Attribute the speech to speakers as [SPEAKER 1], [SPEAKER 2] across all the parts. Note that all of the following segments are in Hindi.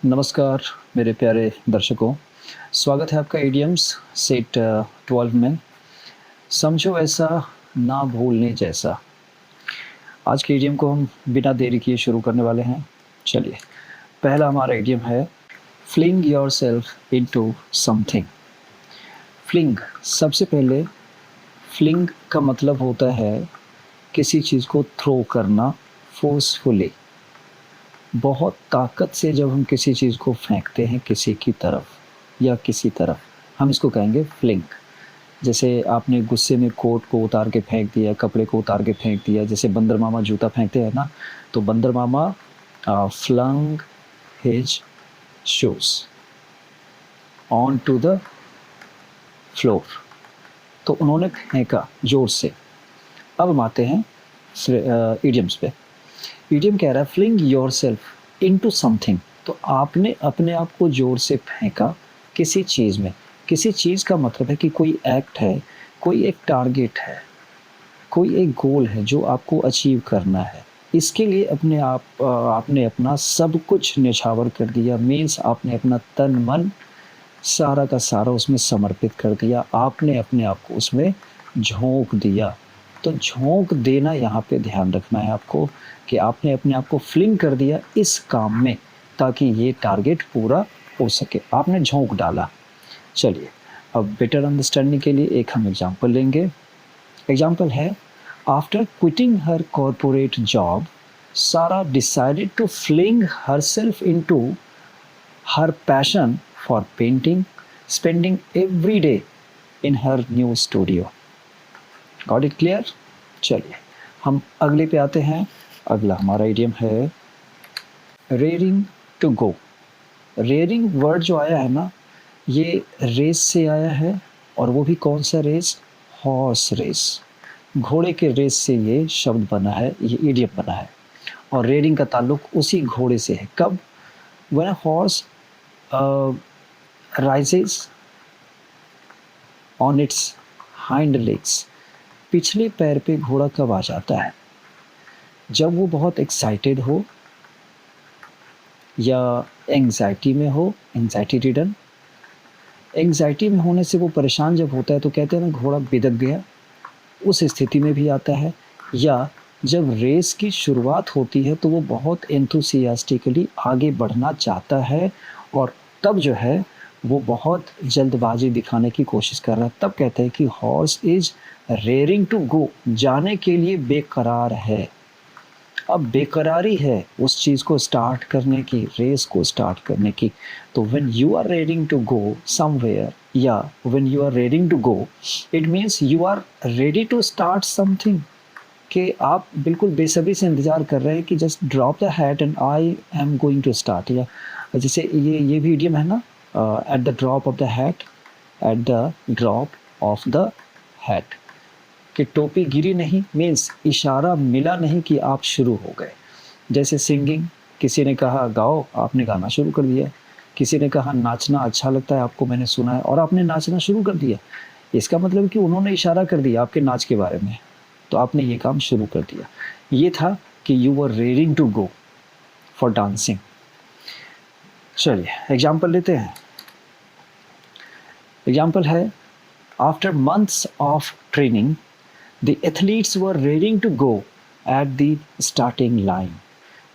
[SPEAKER 1] नमस्कार मेरे प्यारे दर्शकों, स्वागत है आपका इडियम्स सेट 12 में। समझो ऐसा ना भूलने जैसा। आज के इडियम को हम बिना देरी किए शुरू करने वाले हैं। चलिए, पहला हमारा इडियम है fling yourself into something. Fling, सबसे पहले फ्लिंग का मतलब होता है किसी चीज़ को थ्रो करना फोर्सफुली। बहुत ताकत से जब हम किसी चीज़ को फेंकते हैं किसी की तरफ या किसी तरफ, हम इसको कहेंगे फ्लिंग। जैसे आपने गुस्से में कोट को उतार के फेंक दिया, कपड़े को उतार के फेंक दिया। जैसे बंदर मामा जूता फेंकते हैं ना, तो बंदर मामा flung his shoes on to the floor. तो उन्होंने फेंका जोर से। अब हम आते हैं इडियम्स पे। इडियम कह रहा है fling yourself into something. तो आपने अपने आप को जोर से फेंका किसी चीज़ में। किसी चीज़ का मतलब है कि कोई एक्ट है, कोई एक टारगेट है, कोई एक गोल है जो आपको अचीव करना है। इसके लिए आपने अपना सब कुछ न्यौछावर कर दिया। मीन्स आपने अपना तन मन सारा का सारा उसमें समर्पित कर दिया। आपने अपने आप को उसमें झोंक दिया। तो झोंक देना यहाँ पे ध्यान रखना है आपको कि आपने अपने आप को फ्लिंग कर दिया इस काम में ताकि ये टारगेट पूरा हो सके। आपने झोंक डाला। चलिए, अब बेटर अंडरस्टैंडिंग के लिए एक हम एग्जांपल लेंगे। एग्जांपल है, after quitting her corporate job, Sara decided to fling herself into her passion for painting, spending every day in her new studio. Got it clear? चलिए, हम अगले पे आते हैं। अगला हमारा इडियम है raring to go. Raring word जो आया है ना, ये रेस से आया है। और वो भी कौन सा रेस? Horse race. घोड़े के रेस से ये शब्द बना है, ये इडियम बना है। और रेयरिंग का ताल्लुक उसी घोड़े से है। कब? When a horse rises on it's hind legs. पिछले पैर पे घोड़ा कब आ जाता है? जब वो बहुत एक्साइटेड हो या एंग्जाइटी में हो, एंग्जाइटी रिडन। एंग्जाइटी में होने से वो परेशान जब होता है तो कहते हैं ना घोड़ा बिदक गया, उस स्थिति में भी आता है। या जब रेस की शुरुआत होती है तो वो बहुत एंथुसियास्टिकली आगे बढ़ना चाहता है और तब जो है वो बहुत जल्दबाजी दिखाने की कोशिश कर रहा है। तब कहते हैं कि horse is raring to go, जाने के लिए बेकरार है। अब बेकरारी है उस चीज़ को स्टार्ट करने की, रेस को स्टार्ट करने की। तो when you are reading to go somewhere या when you are reading to go, it means you are ready to start something. कि आप बिल्कुल बेसब्री से इंतज़ार कर रहे हैं कि just drop the hat and I am going to start. या जैसे ये भी इडियम है ना, at the drop of the hat, at the drop of the hat. कि टोपी गिरी नहीं मीन्स इशारा मिला नहीं कि आप शुरू हो गए। जैसे सिंगिंग, किसी ने कहा गाओ, आपने गाना शुरू कर दिया। किसी ने कहा नाचना अच्छा लगता है आपको, मैंने सुना है, और आपने नाचना शुरू कर दिया। इसका मतलब कि उन्होंने इशारा कर दिया आपके नाच के बारे में, तो आपने ये काम शुरू कर दिया। ये था कि you were raring to go for dancing. चलिए एग्जाम्पल लेते हैं। एग्जाम्पल है, after months of training The athletes were ready to go at the starting line।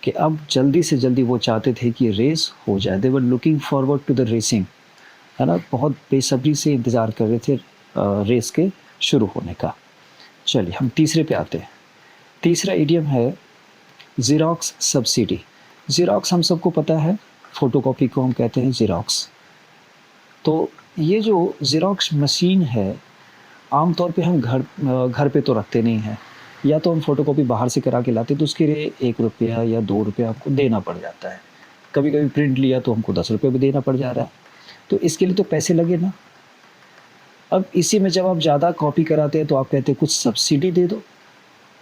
[SPEAKER 1] कि अब जल्दी से जल्दी वो चाहते थे कि रेस हो जाए। They were looking forward to the racing, है ना, बहुत बेसब्री से इंतज़ार कर रहे थे रेस के शुरू होने का। चलिए हम तीसरे पे आते हैं। तीसरा इडियम है ज़ेरॉक्स सब्सिडी। ज़ेरॉक्स हम सबको पता है, फ़ोटोकॉपी को हम कहते हैं ज़ेरॉक्स। तो ये जो ज़ेरॉक्स मशीन है, आम तौर पे हम घर पे तो रखते नहीं हैं, या तो हम फ़ोटोकॉपी बाहर से करा के लाते तो उसके लिए 1 रुपया या 2 रुपया हमको देना पड़ जाता है। कभी कभी प्रिंट लिया तो हमको 10 रुपये भी देना पड़ जा रहा है। तो इसके लिए तो पैसे लगे ना। अब इसी में जब आप ज़्यादा कॉपी कराते हैं तो आप कहते हैं कुछ सब्सिडी दे दो,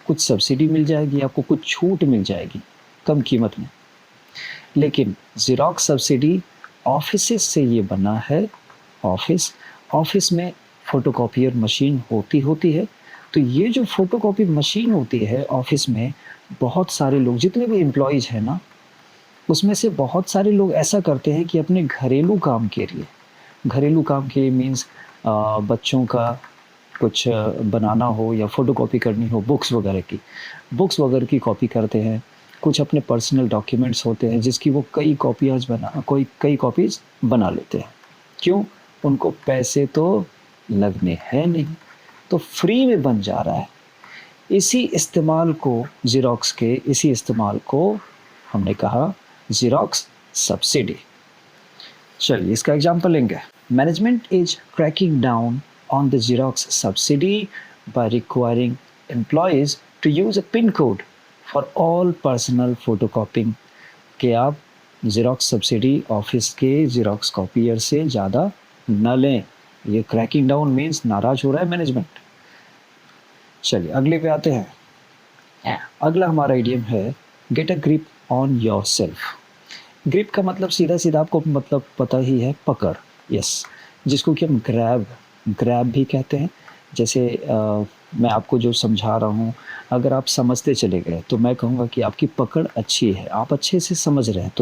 [SPEAKER 1] कुछ सब्सिडी मिल जाएगी आपको, कुछ छूट मिल जाएगी कम कीमत में। लेकिन ज़ेरॉक्स सब्सिडी ऑफिसेस से ये बना है। ऑफिस में फ़ोटोकॉपियर मशीन होती है। तो ये जो फ़ोटोकॉपी मशीन होती है ऑफिस में, बहुत सारे लोग जितने भी एम्प्लॉयज़ हैं ना, उसमें से बहुत सारे लोग ऐसा करते हैं कि अपने घरेलू काम के लिए मीन्स बच्चों का कुछ बनाना हो या फ़ोटोकॉपी करनी हो बुक्स वगैरह की कॉपी करते हैं। कुछ अपने पर्सनल डॉक्यूमेंट्स होते हैं जिसकी वो कई कॉपीज़ बना लेते हैं। क्यों? उनको पैसे तो लगने हैं नहीं, तो फ्री में बन जा रहा है। इसी इस्तेमाल को हमने कहा ज़ेरॉक्स सब्सिडी। चलिए इसका एग्जांपल लेंगे। Management is cracking down on the Xerox subsidy by requiring employees to use a pin code for all personal photocopying. कि आप ज़ेरॉक्स सब्सिडी ऑफिस के ज़ेरॉक्स कॉपियर से ज़्यादा न लें। ये क्रैकिंग डाउन मीन्स नाराज़ हो रहा है मैनेजमेंट। चलिए अगले पे आते हैं। अगला हमारा इडियम है get a grip on your self. Grip का मतलब सीधा आपको मतलब पता ही है, पकड़। यस, जिसको कि हम ग्रैब भी कहते हैं। जैसे मैं आपको जो समझा रहा हूँ, अगर आप समझते चले गए तो मैं कहूँगा कि आपकी पकड़ अच्छी है, आप अच्छे से समझ रहे हैं,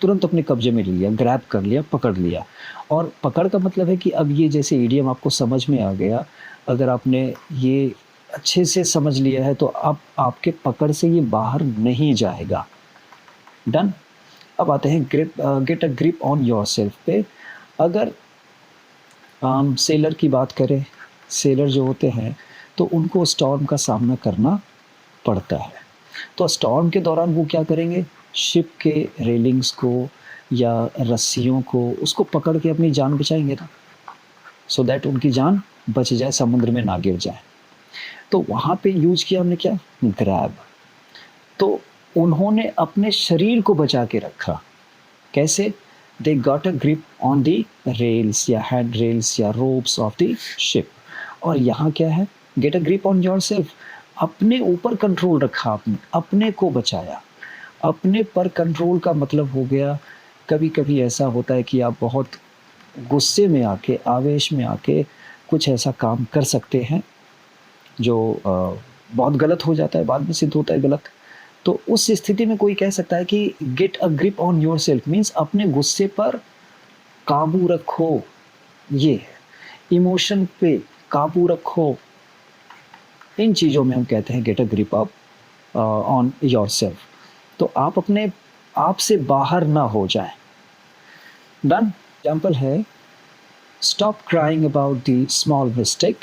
[SPEAKER 1] तुरंत अपने कब्जे में लिया, ग्रैब कर लिया, पकड़ लिया। और पकड़ का मतलब है कि अब ये जैसे इडियम आपको समझ में आ गया, अगर आपने ये अच्छे से समझ लिया है तो अब आपके पकड़ से ये बाहर नहीं जाएगा। डन। अब आते हैं get a grip on your self पे। अगर सेलर की बात करें, सेलर जो होते हैं तो उनको स्टॉर्म का सामना करना पड़ता है। तो स्टॉर्म के दौरान वो क्या करेंगे, शिप के रेलिंग्स को या रस्सियों को उसको पकड़ के अपनी जान बचाएंगे ना, सो दैट उनकी जान बच जाए, समुद्र में ना गिर जाए। तो वहाँ पे यूज किया हमने क्या, ग्रैब। तो उन्होंने अपने शरीर को बचा के रखा। कैसे? They got a grip on the rails या हैंड रेल्स या रोप्स ऑफ द शिप। और यहाँ क्या है, get a grip on your self, अपने ऊपर कंट्रोल रखा, आपने अपने को बचाया। अपने पर कंट्रोल का मतलब हो गया, कभी कभी ऐसा होता है कि आप बहुत गुस्से में आके, आवेश में आके कुछ ऐसा काम कर सकते हैं जो बहुत गलत हो जाता है, बाद में सिद्ध होता है गलत। तो उस स्थिति में कोई कह सकता है कि get a grip on your self means अपने गुस्से पर काबू रखो। ये इमोशन पे काबू रखो। इन चीज़ों में हम कहते हैं get a grip up on your self. तो आप अपने आप से बाहर ना हो जाए। डन। एग्जाम्पल है, stop crying about the small mistake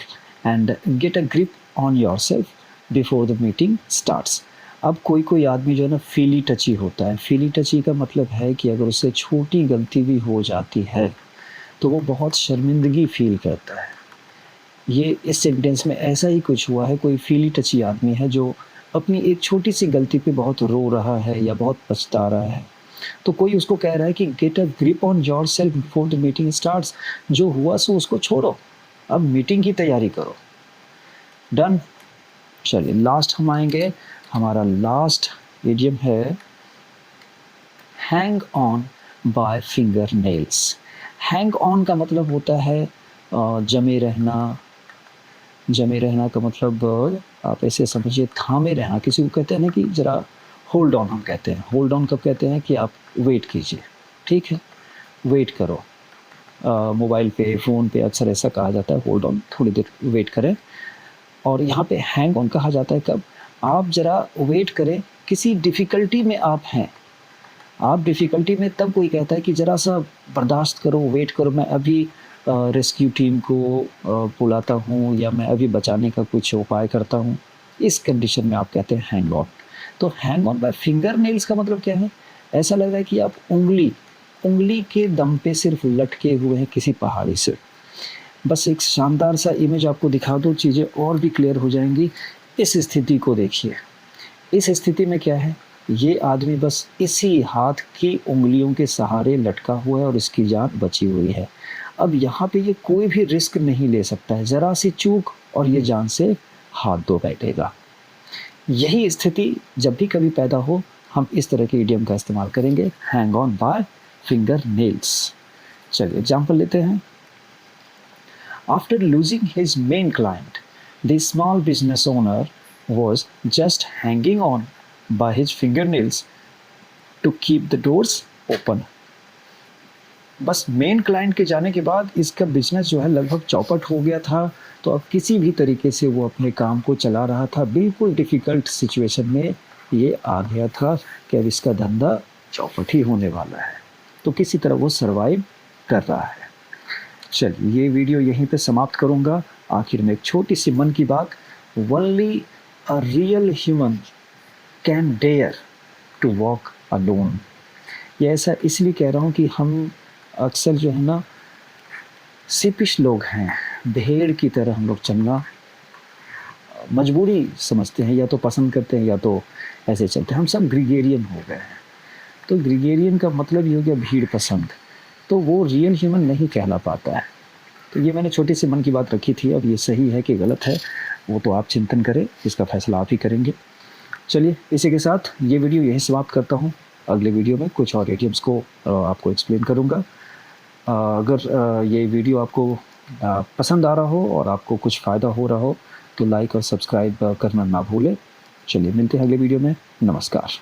[SPEAKER 1] and get a grip on your self before the meeting starts. अब कोई आदमी जो है ना फीली टची होता है। फीली टची का मतलब है कि अगर उससे छोटी गलती भी हो जाती है तो वो बहुत शर्मिंदगी फील करता है। ये इस सेंटेंस में ऐसा ही कुछ हुआ है। कोई फीली टची आदमी है जो अपनी एक छोटी सी गलती पे बहुत रो रहा है या बहुत पछता रहा है, तो कोई उसको कह रहा है कि get a grip on your self before the meeting starts. जो हुआ सो उसको छोड़ो, अब मीटिंग की तैयारी करो। डन। चलिए लास्ट हम आएंगे। हमारा लास्ट इडियम है hang on by fingernails. Hang on का मतलब होता है जमे रहना का मतलब आप ऐसे समझिए, थामे रहना। किसी को कहते हैं ना कि ज़रा होल्ड ऑन, हम कहते हैं होल्ड ऑन कब कहते हैं कि आप वेट कीजिए, ठीक है, वेट करो। मोबाइल पे, फ़ोन पे अक्सर ऐसा कहा जाता है होल्ड ऑन, थोड़ी देर वेट करें। और यहाँ पे हैंग ऑन कहा जाता है कब, आप ज़रा वेट करें, किसी डिफ़िकल्टी में आप हैं, आप डिफ़िकल्टी में, तब कोई कहता है कि ज़रा सा बर्दाश्त करो, वेट करो, मैं अभी रेस्क्यू टीम को बुलाता हूँ या मैं अभी बचाने का कुछ उपाय करता हूँ। इस कंडीशन में आप कहते हैं हैंग ऑन। तो hang on by fingernails का मतलब क्या है, ऐसा लग रहा है कि आप उंगली के दम पे सिर्फ लटके हुए हैं किसी पहाड़ी से। बस एक शानदार सा इमेज आपको दिखा दो, चीज़ें और भी क्लियर हो जाएंगी। इस स्थिति को देखिए। इस स्थिति में क्या है, ये आदमी बस इसी हाथ की उंगलियों के सहारे लटका हुआ है और इसकी जान बची हुई है। अब यहाँ पे ये कोई भी रिस्क नहीं ले सकता है, ज़रा सी चूक और ये जान से हाथ धो बैठेगा। यही स्थिति जब भी कभी पैदा हो, हम इस तरह के इडियम का इस्तेमाल करेंगे, hang on by fingernails. चलिए एग्जाम्पल लेते हैं। After losing his main client, the small business owner was just hanging on by his fingernails to keep the doors open. बस मेन क्लाइंट के जाने के बाद इसका बिजनेस जो है लगभग चौपट हो गया था। तो अब किसी भी तरीके से वो अपने काम को चला रहा था। बिल्कुल डिफ़िकल्ट सिचुएशन में ये आ गया था कि अब इसका धंधा चौपट ही होने वाला है। तो किसी तरह वो सर्वाइव कर रहा है। चलिए ये वीडियो यहीं पे समाप्त करूँगा। आखिर में एक छोटी सी मन की बात, only a real human can dare to walk alone. ये ऐसा इसलिए कह रहा हूँ कि हम अक्सर जो है ना सिपिश लोग हैं, भेड़ की तरह हम लोग चलना मजबूरी समझते हैं, या तो पसंद करते हैं या तो ऐसे चलते हैं। हम सब ग्रीगेरियन हो गए हैं। तो ग्रीगेरियन का मतलब ये हो गया भीड़ पसंद, तो वो रियल ह्यूमन नहीं कहला पाता है। तो ये मैंने छोटी सी मन की बात रखी थी। अब ये सही है कि गलत है वो तो आप चिंतन करें, इसका फैसला आप ही करेंगे। चलिए इसी के साथ ये वीडियो यहीं समाप्त करता हूँ। अगले वीडियो में कुछ और एटीएम्स को आपको एक्सप्लेन करूँगा। अगर ये वीडियो आपको पसंद आ रहा हो और आपको कुछ फ़ायदा हो रहा हो तो लाइक और सब्सक्राइब करना ना भूलें। चलिए मिलते हैं अगले वीडियो में। नमस्कार।